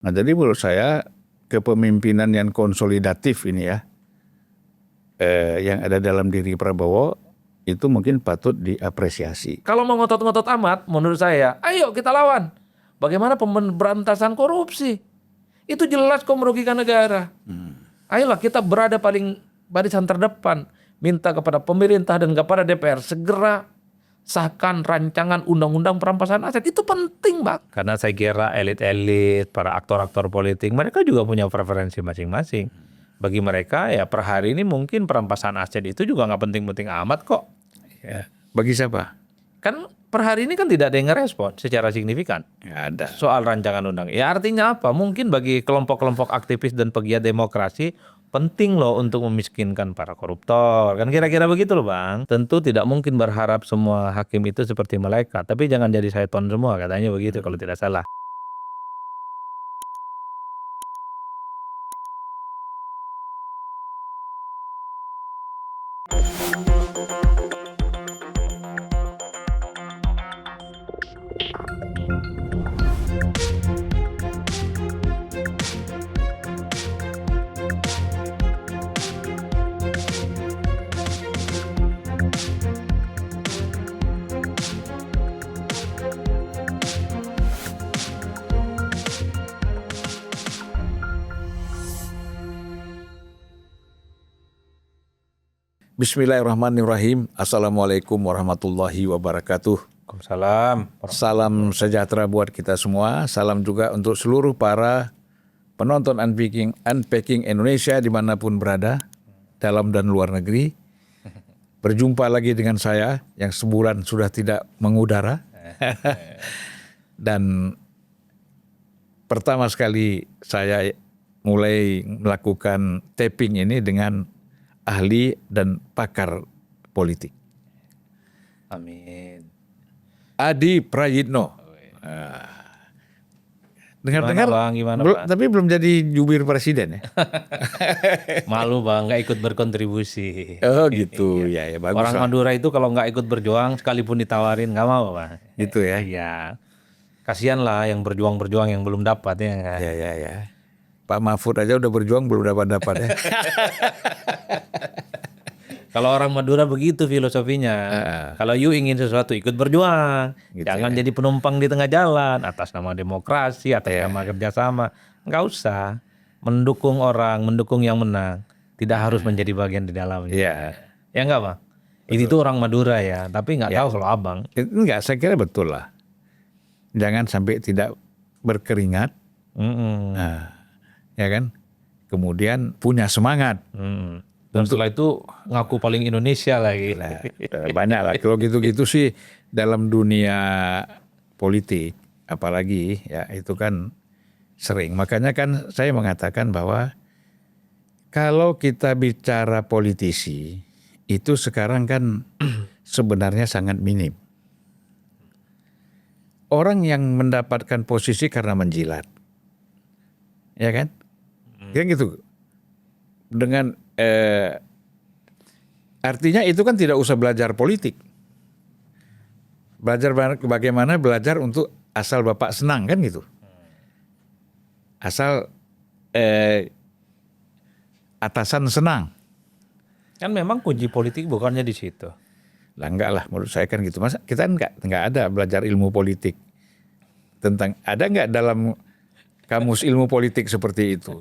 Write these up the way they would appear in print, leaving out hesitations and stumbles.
Nah jadi menurut saya kepemimpinan yang konsolidatif ini ya, yang ada dalam diri Prabowo itu mungkin patut diapresiasi. Kalau mau ngotot-ngotot amat, menurut saya, ayo kita lawan. Bagaimana pemberantasan korupsi? Itu jelas kok merugikan negara. Ayolah kita berada paling barisan terdepan. Minta kepada pemerintah dan kepada DPR segera sahkan rancangan undang-undang perampasan aset. Itu penting, Bang. Karena saya kira elit-elit, para aktor-aktor politik, mereka juga punya preferensi masing-masing. Bagi mereka ya per hari ini mungkin perampasan aset itu juga nggak penting-penting amat kok. Ya. Bagi siapa? Kan per hari ini kan tidak ada yang ngerespon secara signifikan Nggak ada. soal rancangan undang. Ya artinya apa? Mungkin bagi kelompok-kelompok aktivis dan pegiat demokrasi penting loh untuk memiskinkan para koruptor. Kan kira-kira begitu loh Bang. Tentu tidak mungkin berharap semua hakim itu seperti malaikat. Tapi jangan jadi syaiton semua katanya begitu kalau tidak salah. Bismillahirrahmanirrahim. Assalamualaikum warahmatullahi wabarakatuh. Waalaikumsalam. Salam sejahtera buat kita semua. Salam juga untuk seluruh para penonton Unpacking Indonesia dimanapun berada, dalam dan luar negeri. Berjumpa lagi dengan saya yang sebulan sudah tidak mengudara. Dan pertama sekali saya mulai melakukan taping ini dengan ahli dan pakar politik. Amin. Adi Prayitno. Dengar-dengar, Gimana Bang? tapi belum jadi jubir presiden ya? Malu Bang, nggak ikut berkontribusi. Oh gitu, ya bagus Orang lah. Madura itu kalau nggak ikut berjuang sekalipun ditawarin nggak mau Bang. Gitu ya. Iya. Kasihan lah yang berjuang-berjuang yang belum dapat ya nggak? Ya. Pak Mahfud aja udah berjuang belum dapat ya. Kalau orang Madura begitu filosofinya. Kalau you ingin sesuatu ikut berjuang. Gitu Jangan jadi penumpang di tengah jalan atas nama demokrasi, atas nama kerjasama. Nggak usah. Mendukung orang, mendukung yang menang. Tidak harus menjadi bagian di dalamnya. Iya. Ya enggak Bang? Ini tuh orang Madura ya. Tapi nggak tahu kalau Abang. Enggak, saya kira betul lah. Jangan sampai tidak berkeringat. Nah, ya kan? Kemudian punya semangat. Dan setelah itu ngaku paling Indonesia lagi. Nah, banyak lah. Kalau gitu-gitu sih dalam dunia politik, apalagi ya itu kan sering. Makanya kan saya mengatakan bahwa kalau kita bicara politisi, itu sekarang kan sebenarnya sangat minim. Orang yang mendapatkan posisi karena menjilat. Ya kan? Kan gitu. Dengan artinya itu kan tidak usah belajar politik. Belajar bagaimana belajar untuk asal Bapak senang kan gitu. Asal atasan senang. Kan memang kunci politik bukannya di situ. Lah enggak lah menurut saya kan gitu. Masa kita enggak ada belajar ilmu politik. Ada enggak dalam kamus ilmu politik seperti itu?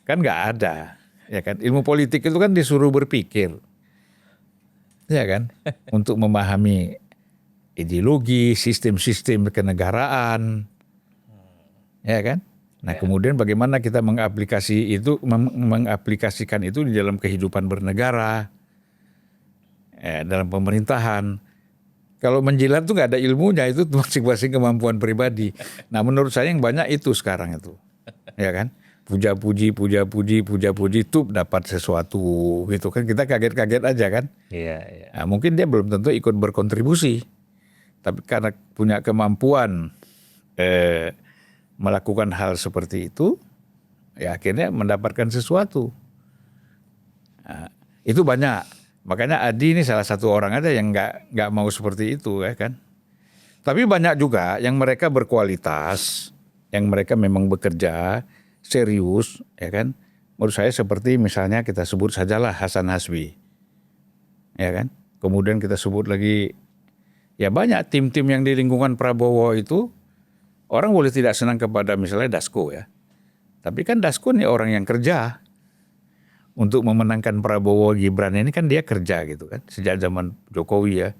Kan enggak ada. Ya kan, ilmu politik itu kan disuruh berpikir, ya kan, untuk memahami ideologi, sistem-sistem kenegaraan, ya kan. Nah kemudian bagaimana kita mengaplikasikan itu di dalam kehidupan bernegara, dalam pemerintahan. Kalau menjilat tuh nggak ada ilmunya, itu masing-masing kemampuan pribadi. Nah menurut saya yang banyak itu sekarang itu, ya kan. Puja-puji itu dapat sesuatu gitu kan, kita kaget-kaget aja kan. Iya. Nah, mungkin dia belum tentu ikut berkontribusi, tapi karena punya kemampuan melakukan hal seperti itu, ya akhirnya mendapatkan sesuatu. Nah, itu banyak. Makanya Adi ini salah satu orang aja yang nggak mau seperti itu ya kan. Tapi banyak juga yang mereka berkualitas, yang mereka memang bekerja serius, ya kan? Menurut saya seperti misalnya kita sebut sajalah Hasan Hasbi, ya kan? Kemudian kita sebut lagi, ya banyak tim-tim yang di lingkungan Prabowo itu, orang boleh tidak senang kepada misalnya Dasko ya. Tapi kan Dasko nih orang yang kerja untuk memenangkan Prabowo Gibran ini kan dia kerja gitu kan. Sejak zaman Jokowi ya.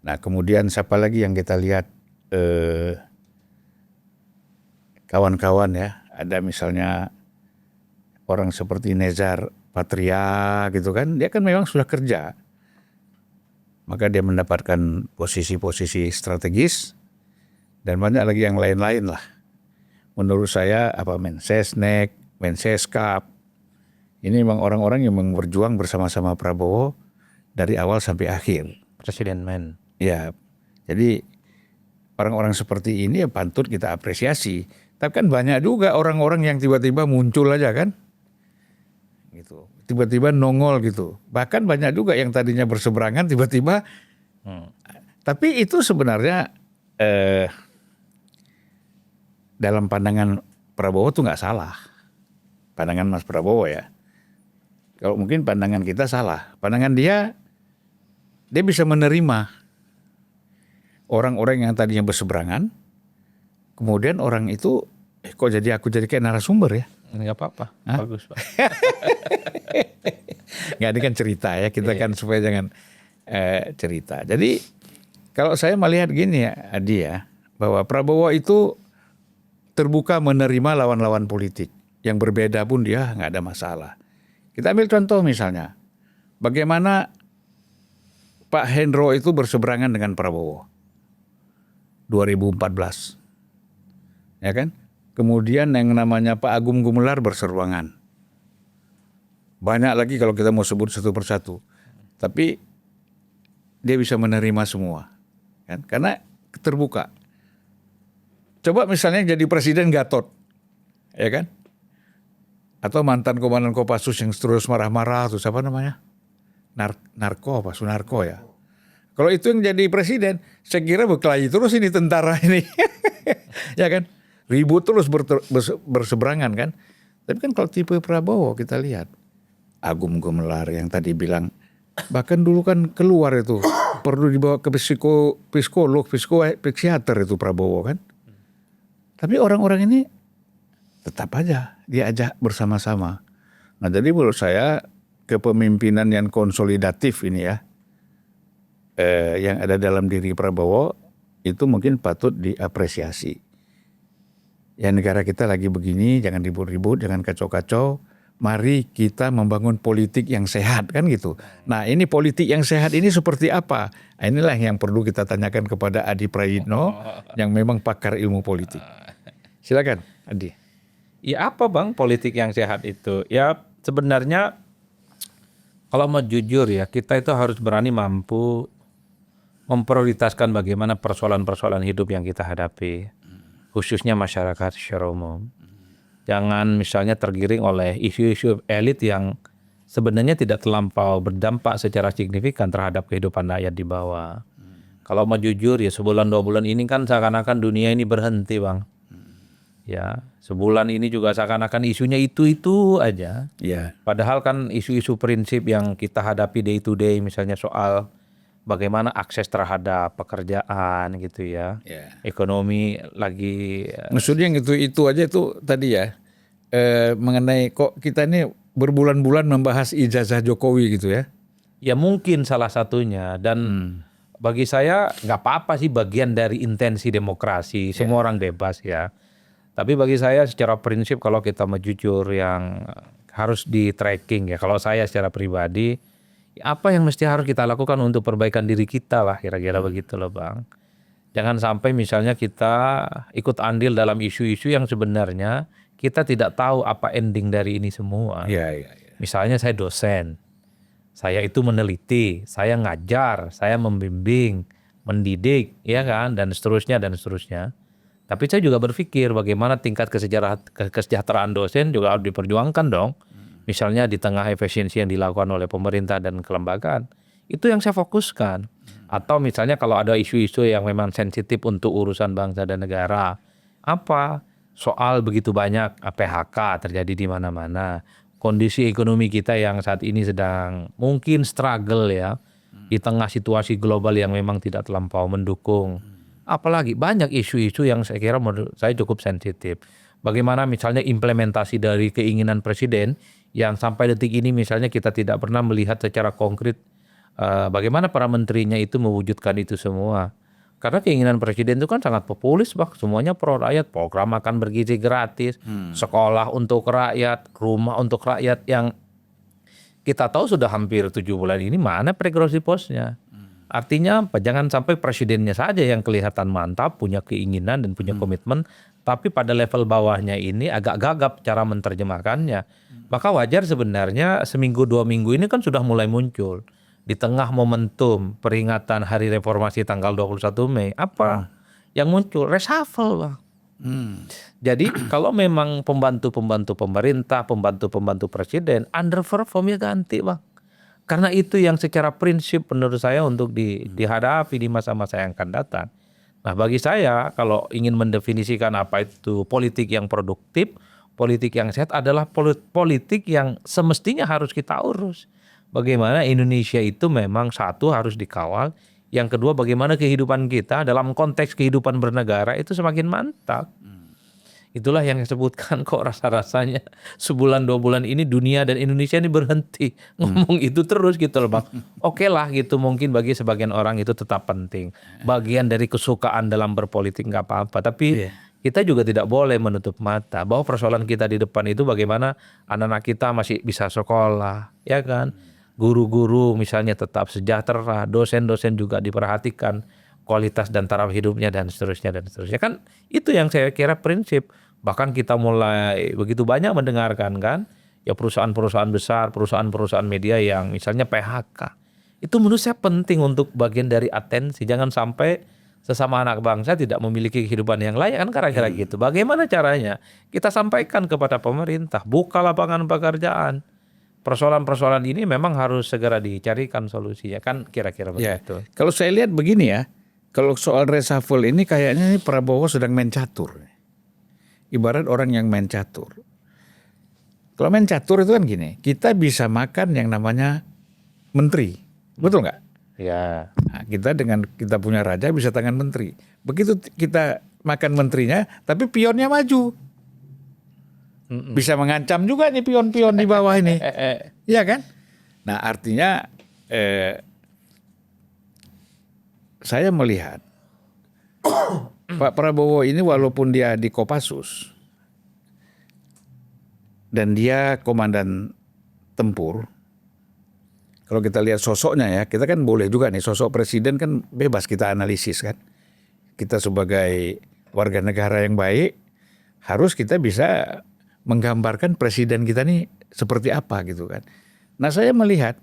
Nah kemudian siapa lagi yang kita lihat kawan-kawan ya. Ada misalnya orang seperti Nezar Patria gitu kan. Dia kan memang sudah kerja. Maka dia mendapatkan posisi-posisi strategis. Dan banyak lagi yang lain-lain lah. Menurut saya Mensesnek, Menseskap. Ini memang orang-orang yang berjuang bersama-sama Prabowo dari awal sampai akhir. Presiden men. Ya, jadi orang-orang seperti ini ya patut kita apresiasi. Tapi kan banyak juga orang-orang yang tiba-tiba muncul aja kan. Gitu. Tiba-tiba nongol gitu. Bahkan banyak juga yang tadinya berseberangan tiba-tiba. Tapi itu sebenarnya dalam pandangan Prabowo tuh nggak salah. Pandangan Mas Prabowo ya. Kalau mungkin pandangan kita salah. Pandangan dia bisa menerima orang-orang yang tadinya berseberangan. Kemudian orang itu, kok aku jadi kayak narasumber ya? Enggak apa-apa, bagus Pak. Nggak, ini kan cerita ya, kita kan supaya jangan cerita. Jadi kalau saya melihat gini ya Adi ya, bahwa Prabowo itu terbuka menerima lawan-lawan politik. Yang berbeda pun dia nggak ada masalah. Kita ambil contoh misalnya, bagaimana Pak Hendro itu berseberangan dengan Prabowo 2014, ya kan? Kemudian yang namanya Pak Agung Gumelar berseberangan. Banyak lagi kalau kita mau sebut satu persatu, tapi dia bisa menerima semua, kan? Karena terbuka. Coba misalnya jadi presiden Gatot, ya kan? Atau mantan komandan Kopassus yang terus marah-marah, terus apa namanya? Sunarko ya. Kalau itu yang jadi presiden, saya kira berkelahi terus ini tentara ini. Ya kan? Ribut terus berseberangan kan. Tapi kan kalau tipe Prabowo kita lihat. Agung Gumelar yang tadi bilang, bahkan dulu kan keluar itu, perlu dibawa ke psikiater itu Prabowo kan. Tapi orang-orang ini tetap aja diajak bersama-sama. Nah jadi menurut saya kepemimpinan yang konsolidatif ini ya, yang ada dalam diri Prabowo itu mungkin patut diapresiasi. Ya negara kita lagi begini, jangan ribut-ribut, jangan kacau-kacau. Mari kita membangun politik yang sehat kan gitu. Nah ini politik yang sehat ini seperti apa? Nah, inilah yang perlu kita tanyakan kepada Adi Prayitno yang memang pakar ilmu politik. Silakan Adi. Ya apa Bang politik yang sehat itu? Ya sebenarnya kalau mau jujur ya kita itu harus berani mampu memprioritaskan bagaimana persoalan-persoalan hidup yang kita hadapi. Khususnya masyarakat secara umum. Jangan misalnya tergiring oleh isu-isu elit yang sebenarnya tidak terlampau berdampak secara signifikan terhadap kehidupan rakyat di bawah. Kalau mau jujur ya sebulan 2 bulan ini kan seakan-akan dunia ini berhenti Bang. Ya, sebulan ini juga seakan-akan isunya itu aja. Ya. Padahal kan isu-isu prinsip yang kita hadapi day to day, misalnya soal bagaimana akses terhadap pekerjaan gitu ya. Ekonomi lagi. Maksudnya yang itu aja itu tadi ya, mengenai kok kita ini berbulan-bulan membahas ijazah Jokowi gitu ya. Ya mungkin salah satunya dan bagi saya nggak apa-apa sih bagian dari intensi demokrasi, semua orang bebas ya. Tapi bagi saya secara prinsip kalau kita mau jujur yang harus di tracking ya. Kalau saya secara pribadi, apa yang mesti harus kita lakukan untuk perbaikan diri kita lah kira-kira begitu loh Bang. Jangan sampai misalnya kita ikut andil dalam isu-isu yang sebenarnya kita tidak tahu apa ending dari ini semua. Misalnya saya dosen, saya itu meneliti, saya ngajar, saya membimbing, mendidik, ya kan, dan seterusnya dan seterusnya. Tapi saya juga berpikir bagaimana tingkat kesejahteraan dosen juga harus diperjuangkan dong. Misalnya di tengah efisiensi yang dilakukan oleh pemerintah dan kelembagaan. Itu yang saya fokuskan. Atau misalnya kalau ada isu-isu yang memang sensitif untuk urusan bangsa dan negara. Apa? soal begitu banyak PHK terjadi di mana-mana, kondisi ekonomi kita yang saat ini sedang mungkin struggle ya, di tengah situasi global yang memang tidak terlampau mendukung. Apalagi banyak isu-isu yang saya kira menurut saya cukup sensitif. Bagaimana misalnya implementasi dari keinginan presiden yang sampai detik ini misalnya kita tidak pernah melihat secara konkret bagaimana para menterinya itu mewujudkan itu semua. Karena keinginan presiden itu kan sangat populis, Bang. Semuanya pro rakyat, program makan bergizi gratis, sekolah untuk rakyat, rumah untuk rakyat yang kita tahu sudah hampir 7 bulan ini mana progresif posnya. Artinya apa? Jangan sampai presidennya saja yang kelihatan mantap, punya keinginan dan punya komitmen, tapi pada level bawahnya ini agak gagap cara menerjemahkannya. Maka wajar sebenarnya seminggu 2 minggu ini kan sudah mulai muncul. Di tengah momentum peringatan Hari Reformasi tanggal 21 Mei, apa yang muncul? Reshuffle, Bang. Jadi kalau memang pembantu-pembantu pemerintah, pembantu-pembantu presiden underperform ya ganti, Bang. Karena itu yang secara prinsip menurut saya untuk dihadapi di masa-masa yang akan datang. Nah bagi saya kalau ingin mendefinisikan apa itu politik yang produktif, politik yang sehat adalah politik yang semestinya harus kita urus. Bagaimana Indonesia itu memang satu harus dikawal, yang kedua bagaimana kehidupan kita dalam konteks kehidupan bernegara itu semakin mantap. Itulah yang disebutkan kok rasa-rasanya sebulan 2 bulan ini dunia dan Indonesia ini berhenti ngomong itu terus gitu loh, Bang. Oke lah gitu, mungkin bagi sebagian orang itu tetap penting. Bagian dari kesukaan dalam berpolitik nggak apa-apa. Tapi kita juga tidak boleh menutup mata bahwa persoalan kita di depan itu bagaimana anak-anak kita masih bisa sekolah, ya kan? Guru-guru misalnya tetap sejahtera, dosen-dosen juga diperhatikan kualitas dan taraf hidupnya dan seterusnya dan seterusnya. Kan itu yang saya kira prinsip. Bahkan kita mulai begitu banyak mendengarkan kan ya perusahaan-perusahaan besar, perusahaan-perusahaan media yang misalnya PHK. Itu menurut saya penting untuk bagian dari atensi. Jangan sampai sesama anak bangsa tidak memiliki kehidupan yang layak kan kira-kira gitu. Bagaimana caranya? Kita sampaikan kepada pemerintah, buka lapangan pekerjaan. Persoalan-persoalan ini memang harus segera dicarikan solusinya kan kira-kira begitu. Kalau saya lihat begini ya, kalau soal reshuffle ini kayaknya ini Prabowo sedang main catur. Ibarat orang yang main catur. Kalau main catur itu kan gini, kita bisa makan yang namanya menteri, betul nggak? Ya. Nah, kita punya raja bisa tangan menteri. Begitu kita makan menterinya, tapi pionnya maju. Bisa mengancam juga nih pion-pion di bawah ini. Iya kan? Nah artinya saya melihat Pak Prabowo ini walaupun dia di Kopassus dan dia komandan tempur, kalau kita lihat sosoknya ya, kita kan boleh juga nih sosok presiden kan bebas kita analisis kan. Kita sebagai warga negara yang baik harus kita bisa menggambarkan presiden kita nih seperti apa gitu kan. Nah saya melihat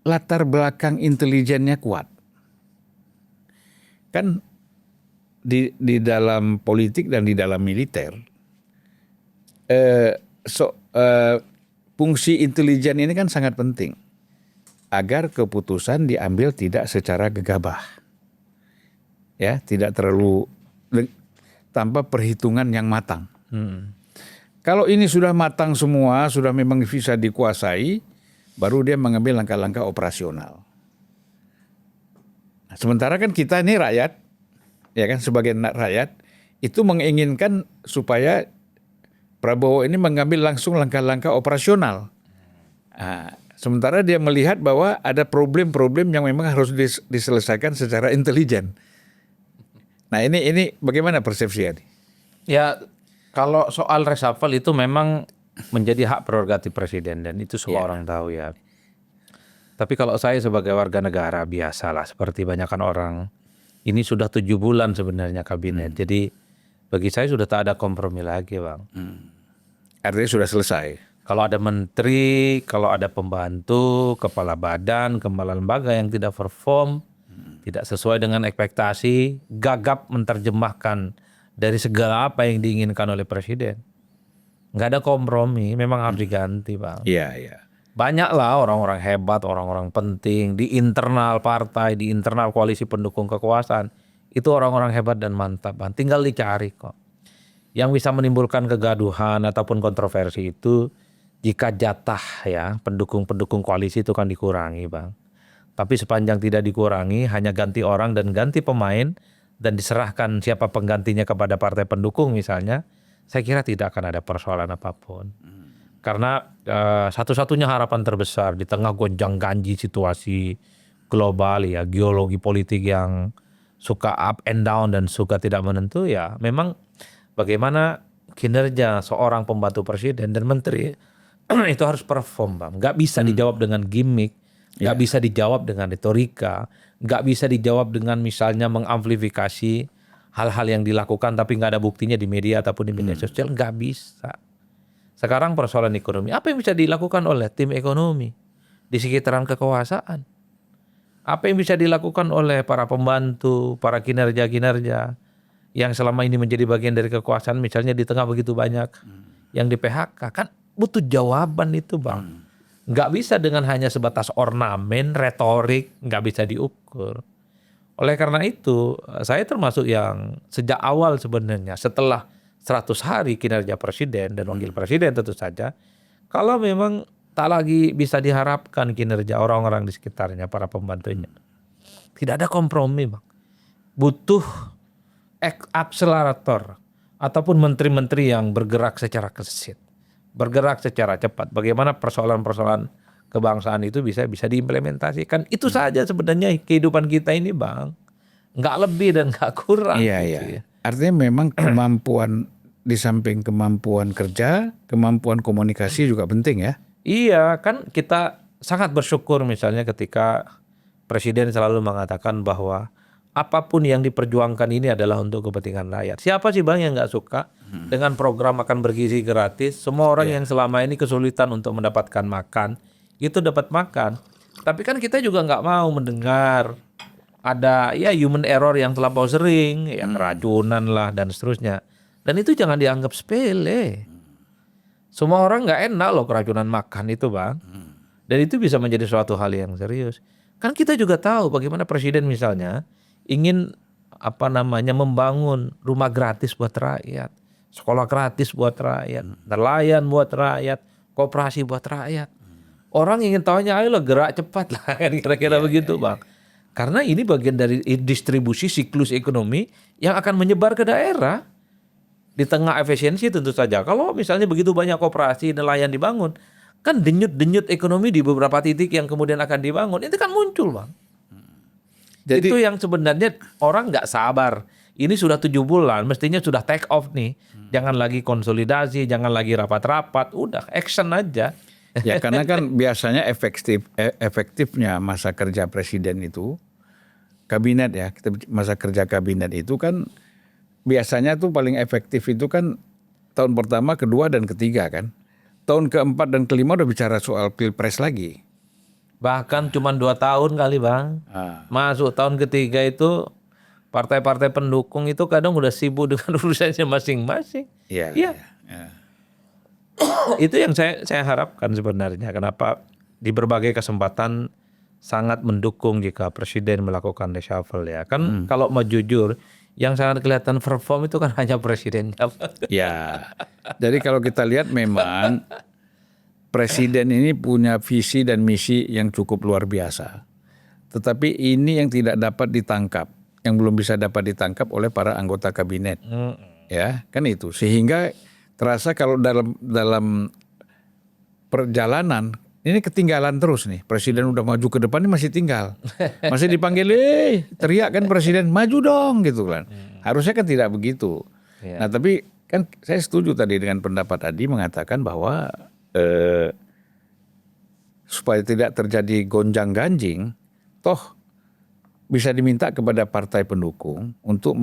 latar belakang intelijennya kuat. Kan di dalam politik dan di dalam militer fungsi intelijen ini kan sangat penting agar keputusan diambil tidak secara gegabah. Ya, tidak terlalu tanpa perhitungan yang matang. Kalau ini sudah matang semua, sudah memang bisa dikuasai, baru dia mengambil langkah-langkah operasional. Nah, sementara kan kita ini rakyat, ya kan sebagai rakyat, itu menginginkan supaya Prabowo ini mengambil langsung langkah-langkah operasional. Nah, sementara dia melihat bahwa ada problem-problem yang memang harus diselesaikan secara intelijen. Nah ini bagaimana persepsinya? Ya kalau soal reshuffle itu memang menjadi hak prerogatif presiden dan itu semua orang tahu ya. Tapi kalau saya sebagai warga negara biasalah seperti banyakkan orang, ini sudah 7 bulan sebenarnya kabinet. Jadi bagi saya sudah tak ada kompromi lagi, Bang. Artinya sudah selesai. Kalau ada menteri, kalau ada pembantu, kepala badan, kepala lembaga yang tidak perform, tidak sesuai dengan ekspektasi, gagap menerjemahkan dari segala apa yang diinginkan oleh presiden. Nggak ada kompromi, memang harus diganti, Bang. Iya, iya. Banyaklah orang-orang hebat, orang-orang penting di internal partai, di internal koalisi pendukung kekuasaan. Itu orang-orang hebat dan mantap, Bang. Tinggal dicari kok. Yang bisa menimbulkan kegaduhan ataupun kontroversi itu jika jatah ya pendukung-pendukung koalisi itu kan dikurangi, Bang. Tapi sepanjang tidak dikurangi, hanya ganti orang dan ganti pemain dan diserahkan siapa penggantinya kepada partai pendukung misalnya, saya kira tidak akan ada persoalan apapun. Karena satu-satunya harapan terbesar di tengah gonjang-ganjing situasi global ya, geologi politik yang suka up and down dan suka tidak menentu ya, memang bagaimana kinerja seorang pembantu presiden dan menteri itu harus perform, Bang. Nggak bisa dijawab dengan gimmick, nggak bisa dijawab dengan retorika, nggak bisa dijawab dengan misalnya mengamplifikasi hal-hal yang dilakukan tapi nggak ada buktinya di media ataupun di media sosial, nggak bisa. Sekarang persoalan ekonomi, apa yang bisa dilakukan oleh tim ekonomi di sekitaran kekuasaan? Apa yang bisa dilakukan oleh para pembantu, para kinerja-kinerja yang selama ini menjadi bagian dari kekuasaan misalnya di tengah begitu banyak yang di PHK? Kan butuh jawaban itu, Bang. Nggak bisa dengan hanya sebatas ornamen, retorik, nggak bisa diukur. Oleh karena itu, saya termasuk yang sejak awal sebenarnya setelah 100 hari kinerja presiden dan wakil presiden tentu saja, kalau memang tak lagi bisa diharapkan kinerja orang-orang di sekitarnya, para pembantunya. Tidak ada kompromi, Bang. Butuh akselerator ataupun menteri-menteri yang bergerak secara gesit, bergerak secara cepat. Bagaimana persoalan-persoalan kebangsaan itu bisa diimplementasikan. Itu saja sebenarnya kehidupan kita ini, Bang. Nggak lebih dan nggak kurang. Iya, gitu iya. ya. Artinya memang kemampuan di samping kemampuan kerja, kemampuan komunikasi juga penting ya. Iya, kan kita sangat bersyukur misalnya ketika presiden selalu mengatakan bahwa apapun yang diperjuangkan ini adalah untuk kepentingan rakyat. Siapa sih, Bang, yang nggak suka dengan program makan bergizi gratis? Semua orang yang selama ini kesulitan untuk mendapatkan makan, itu dapat makan. Tapi kan kita juga nggak mau mendengar ada ya human error yang terlampau sering, yang keracunan lah dan seterusnya. Dan itu jangan dianggap sepele. Semua orang nggak enak loh keracunan makan itu, Bang. Dan itu bisa menjadi suatu hal yang serius. Kan kita juga tahu bagaimana presiden misalnya ingin membangun rumah gratis buat rakyat, sekolah gratis buat rakyat, nelayan buat rakyat, koperasi buat rakyat. Orang ingin tahunya ayolah gerak cepat lah kan kira-kira begitu, Bang. Karena ini bagian dari distribusi siklus ekonomi yang akan menyebar ke daerah. Di tengah efisiensi tentu saja. Kalau misalnya begitu banyak koperasi nelayan dibangun, kan denyut-denyut ekonomi di beberapa titik yang kemudian akan dibangun, itu kan muncul, Bang. Jadi, itu yang sebenarnya orang nggak sabar. Ini sudah 7 bulan, mestinya sudah take off nih. Jangan lagi konsolidasi, jangan lagi rapat-rapat, udah action aja. Ya karena kan biasanya efektifnya masa kerja presiden itu, kabinet ya, masa kerja kabinet itu kan biasanya tuh paling efektif itu kan tahun pertama, kedua, dan ketiga kan. Tahun keempat dan kelima udah bicara soal pilpres lagi. Bahkan cuma 2 tahun kali, Bang. Masuk tahun ketiga itu partai-partai pendukung itu kadang udah sibuk dengan urusannya masing-masing. Iya. Itu yang saya harapkan sebenarnya. Kenapa di berbagai kesempatan sangat mendukung jika presiden melakukan reshuffle ya. Kan kalau mau jujur, yang sangat kelihatan perform itu kan hanya presidennya. Ya, jadi kalau kita lihat memang presiden ini punya visi dan misi yang cukup luar biasa. Tetapi ini yang tidak dapat ditangkap, yang belum bisa dapat ditangkap oleh para anggota kabinet. Ya, kan itu. Sehingga terasa kalau dalam perjalanan ini ketinggalan terus nih. Presiden udah maju ke depan, ini masih tinggal. Masih dipanggil, teriak kan presiden, maju dong gitu kan. Harusnya kan tidak begitu. Nah tapi kan saya setuju tadi dengan pendapat Adi mengatakan bahwa supaya tidak terjadi gonjang-ganjing, toh bisa diminta kepada partai pendukung untuk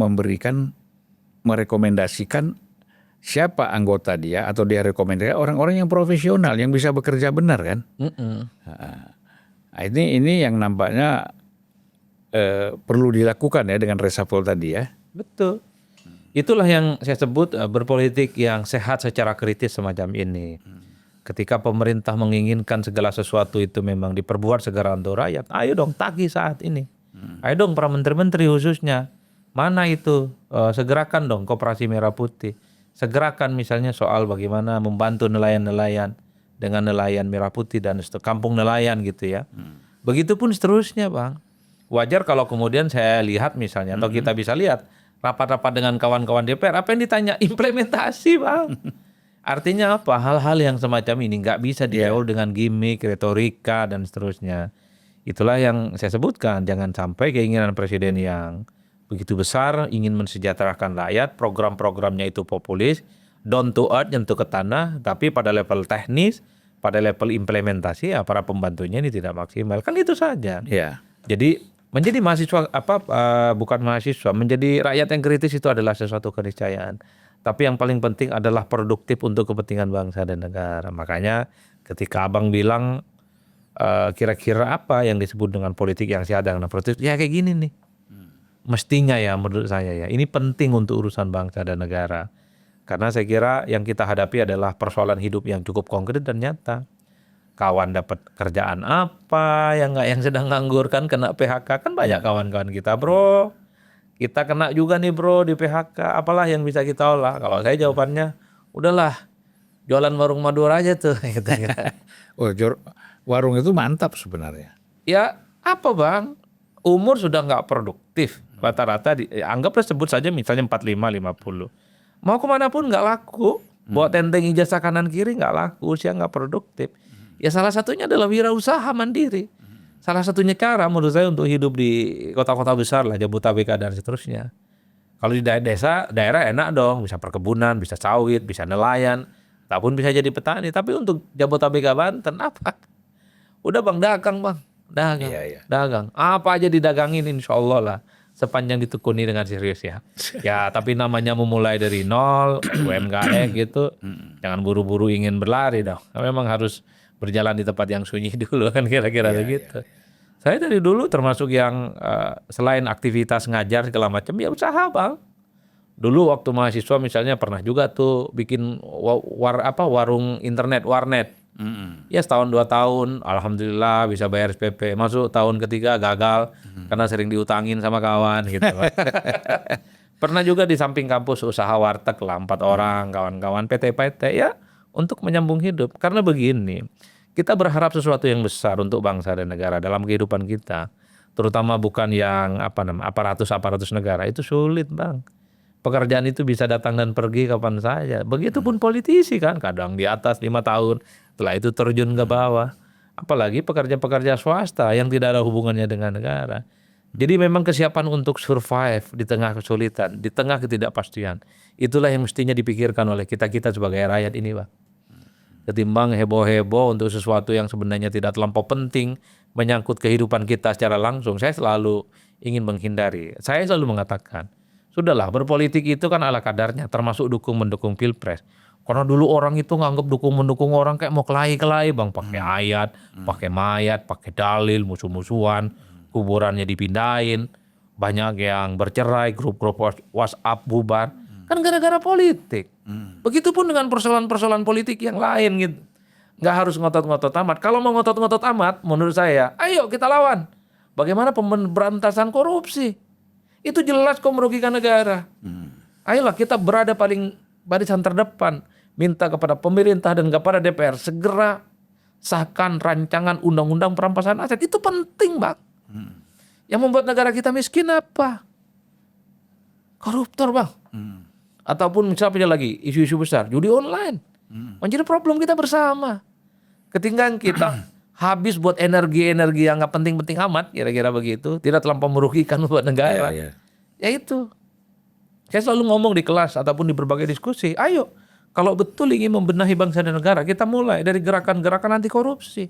merekomendasikan siapa anggota dia atau dia rekomendasi orang-orang yang profesional yang bisa bekerja benar kan. Nah, ini yang nampaknya perlu dilakukan ya dengan reshuffle tadi ya. Betul. Itulah yang saya sebut berpolitik yang sehat secara kritis semacam ini. Ketika pemerintah menginginkan segala sesuatu itu memang diperbuat segera untuk rakyat, ayo dong tagih saat ini. Ayo dong para menteri-menteri khususnya Mana itu? Segerakan dong Koperasi Merah Putih. Segerakan misalnya soal bagaimana membantu nelayan-nelayan dengan nelayan Merah Putih dan kampung nelayan gitu ya. Begitupun seterusnya, Bang. Wajar kalau kemudian saya lihat misalnya atau kita bisa lihat rapat-rapat dengan kawan-kawan DPR apa yang ditanya implementasi, Bang. Artinya apa? Hal-hal yang semacam ini nggak bisa dijawab dengan gimmick, retorika dan seterusnya. Itulah yang saya sebutkan. Jangan sampai keinginan presiden yang begitu besar ingin mensejahterakan rakyat, program-programnya itu populis, down to earth, nyentuh ke tanah, tapi pada level teknis, pada level implementasi, ya para pembantunya ini tidak maksimal. Kan itu saja. Ya. Jadi menjadi mahasiswa bukan mahasiswa, menjadi rakyat yang kritis itu adalah sesuatu keniscayaan. Tapi yang paling penting adalah produktif untuk kepentingan bangsa dan negara. Makanya ketika Abang bilang kira-kira apa yang disebut dengan politik yang sehat dan produktif, ya kayak gini nih. Mestinya ya menurut saya ya, ini penting untuk urusan bangsa dan negara. Karena saya kira yang kita hadapi adalah persoalan hidup yang cukup konkret dan nyata. Kawan dapat kerjaan apa, yang sedang nganggur kan kena PHK, kan banyak kawan-kawan kita, bro. Kita kena juga nih bro di PHK, apalah yang bisa kita olah. Kalau saya jawabannya, udahlah jualan warung Madura aja tuh. Oh, warung itu mantap sebenarnya. Ya apa bang, umur sudah nggak produktif. Rata-rata anggaplah sebut saja misalnya 45-50. Mau kemanapun nggak laku. Bawa tenteng ijazah kanan kiri nggak laku, usia nggak produktif. Ya salah satunya adalah wirausaha mandiri. Salah satunya cara menurut saya untuk hidup di kota-kota besar lah, Jabodetabek dan seterusnya. Kalau di daerah enak dong, bisa perkebunan, bisa sawit, bisa nelayan, ataupun bisa jadi petani. Tapi untuk Jabodetabek Banten apa? Udah bang, dagang bang. Dagang, dagang. Apa aja didagangin insya Allah lah. Sepanjang ditekuni dengan serius ya. Ya tapi namanya memulai dari nol, UMKM gitu. Jangan buru-buru ingin berlari dong. Memang harus berjalan di tempat yang sunyi dulu kan kira-kira begitu. Saya dari dulu termasuk yang selain aktivitas ngajar segala macam ya usaha bang. Dulu waktu mahasiswa misalnya pernah juga tuh bikin warung internet, warnet. Ya setahun 2 tahun, alhamdulillah bisa bayar SPP. Masuk tahun ketiga gagal karena sering diutangin sama kawan gitu. Pernah juga di samping kampus usaha warteg lah 4 orang kawan-kawan PT ya untuk menyambung hidup. Karena begini, kita berharap sesuatu yang besar untuk bangsa dan negara dalam kehidupan kita, terutama bukan yang aparatus negara itu sulit bang. Pekerjaan itu bisa datang dan pergi kapan saja. Begitupun politisi kan, kadang di atas 5 tahun, setelah itu terjun ke bawah. Apalagi pekerja-pekerja swasta yang tidak ada hubungannya dengan negara. Jadi memang kesiapan untuk survive di tengah kesulitan, di tengah ketidakpastian, itulah yang mestinya dipikirkan oleh kita-kita sebagai rakyat ini Bang. Ketimbang heboh-heboh untuk sesuatu yang sebenarnya tidak terlampau penting, menyangkut kehidupan kita secara langsung, saya selalu ingin menghindari. Saya selalu mengatakan, sudahlah berpolitik itu kan ala kadarnya, termasuk mendukung pilpres. Karena dulu orang itu nganggap mendukung orang kayak mau kelahi-kelahi bang, pakai ayat, pakai mayat, pakai dalil, musuh-musuhan, kuburannya dipindahin, banyak yang bercerai, grup-grup WhatsApp bubar, kan gara-gara politik. Begitupun dengan persoalan-persoalan politik yang lain gitu. Nggak harus ngotot-ngotot amat. Kalau mau ngotot-ngotot amat, menurut saya, ayo kita lawan. Bagaimana pemberantasan korupsi? Itu jelas kok merugikan negara. Ayolah kita berada paling barisan terdepan. Minta kepada pemerintah dan kepada DPR segera sahkan rancangan undang-undang perampasan aset. Itu penting bang. Yang membuat negara kita miskin apa? Koruptor bang. Ataupun misalnya lagi isu-isu besar, judi online. Menjadi problem kita bersama. Ketinggalan kita habis buat energi-energi yang nggak penting-penting amat, kira-kira begitu, tidak terlampau merugikan buat negara. Ya itu. Saya selalu ngomong di kelas ataupun di berbagai diskusi, ayo kalau betul ingin membenahi bangsa dan negara, kita mulai dari gerakan-gerakan anti korupsi.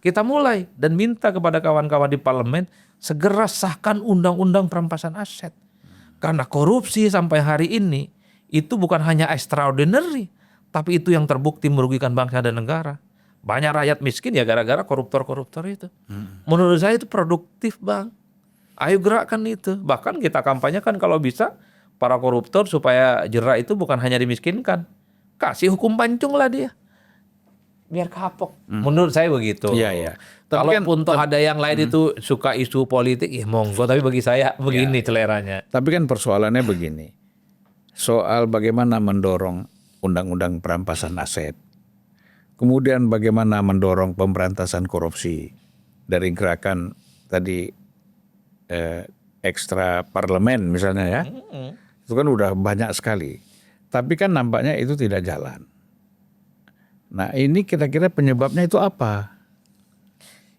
Kita mulai dan minta kepada kawan-kawan di parlemen segera sahkan undang-undang perampasan aset. Karena korupsi sampai hari ini itu bukan hanya extraordinary, tapi itu yang terbukti merugikan bangsa dan negara. Banyak rakyat miskin ya gara-gara koruptor-koruptor itu. Menurut saya itu produktif bang. Ayo gerakkan itu. Bahkan kita kampanyekan kalau bisa para koruptor supaya jerak itu bukan hanya dimiskinkan. Kasih hukum pancung lah dia. biar kapok. Menurut saya begitu. Iya, iya. Tapi kan Kalaupun toh ada yang lain itu suka isu politik, ya monggo. Tapi bagi saya begini seleranya. Tapi kan persoalannya begini. Soal bagaimana mendorong undang-undang perampasan aset. Kemudian bagaimana mendorong pemberantasan korupsi dari gerakan tadi ekstra parlemen misalnya ya. Itu kan udah banyak sekali. Tapi kan nampaknya itu tidak jalan. Nah ini kira-kira penyebabnya itu apa?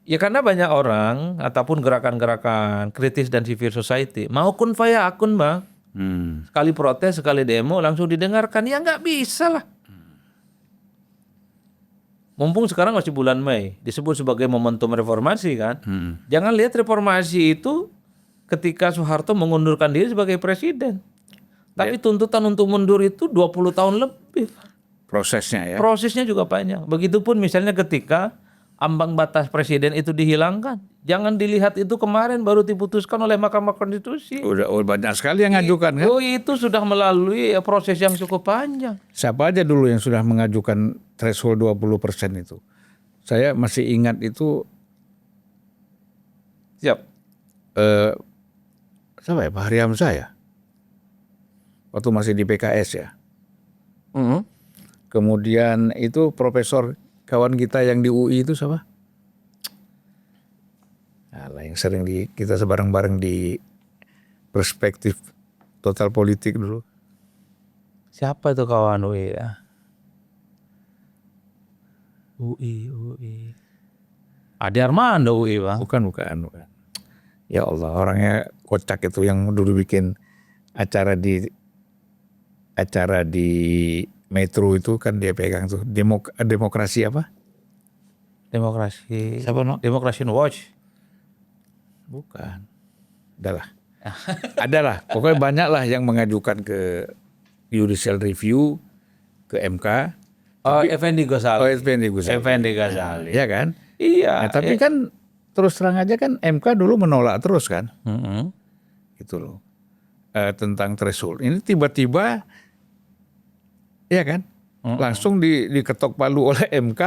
Ya karena banyak orang ataupun gerakan-gerakan kritis dan civil society mau kun faya akun bang. Sekali protes, sekali demo langsung didengarkan. Ya nggak bisa lah. Mumpung sekarang masih bulan Mei disebut sebagai momentum reformasi kan. Jangan lihat reformasi itu ketika Soeharto mengundurkan diri sebagai presiden. Tapi tuntutan untuk mundur itu 20 tahun lebih. Prosesnya ya. Prosesnya juga panjang. Begitupun misalnya ketika ambang batas presiden itu dihilangkan. Jangan dilihat itu kemarin baru diputuskan oleh Mahkamah Konstitusi. Udah banyak sekali yang ngajukan kan. Oh itu sudah melalui proses yang cukup panjang. Siapa aja dulu yang sudah mengajukan threshold 20% itu. Saya masih ingat itu Siap. siapa ya? Fahri Hamzah ya? Waktu masih di PKS ya. Kemudian itu profesor kawan kita yang di UI itu siapa? Alah, yang sering kita sebareng-bareng di perspektif total politik dulu. Siapa itu kawan UI ya? UI. Ade Armando UI bang. Bukan. Ya Allah, orangnya kocak itu yang dulu bikin acara di Metro itu kan dia pegang tuh demokrasi apa? Demokrasi. Siapa no? Demokrasi Watch. Bukan. Adalah. Pokoknya banyak lah yang mengajukan ke judicial review ke MK. Oh, Effendi Ghazali. Effendi Ghazali. Effendi Ghazali. Ya kan? Iya. Nah, tapi kan terus terang aja kan MK dulu menolak terus kan? Gitu loh. Tentang threshold. Ini tiba-tiba ya kan? Langsung diketok palu oleh MK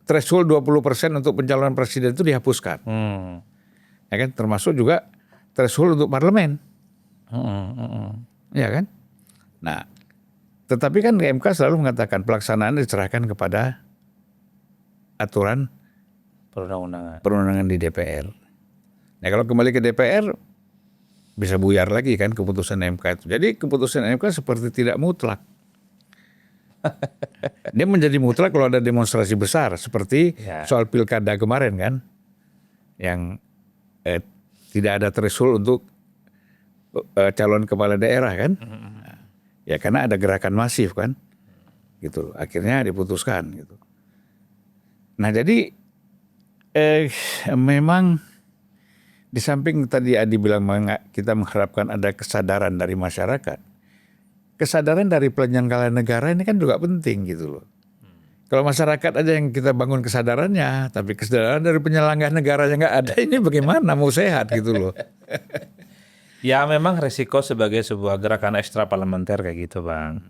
threshold 20% untuk pencalonan presiden itu dihapuskan. Ya kan? Termasuk juga threshold untuk parlemen. Ya kan? Nah, tetapi kan MK selalu mengatakan pelaksanaan diserahkan kepada aturan perundangan di DPR. Nah, kalau kembali ke DPR bisa buyar lagi kan keputusan MK itu. Jadi keputusan MK seperti tidak mutlak. Dia menjadi mutlak kalau ada demonstrasi besar seperti soal pilkada kemarin kan, yang tidak ada threshold untuk calon kepala daerah kan. Ya karena ada gerakan masif kan, gitu. Akhirnya diputuskan gitu. Nah jadi memang di samping tadi Adi bilang kita mengharapkan ada kesadaran dari masyarakat. Kesadaran dari penyelenggara negara ini kan juga penting gitu loh. Kalau masyarakat aja yang kita bangun kesadarannya, tapi kesadaran dari penyelenggara negara yang nggak ada, ini bagaimana mau sehat gitu loh. Ya memang resiko sebagai sebuah gerakan ekstra parlementer kayak gitu bang.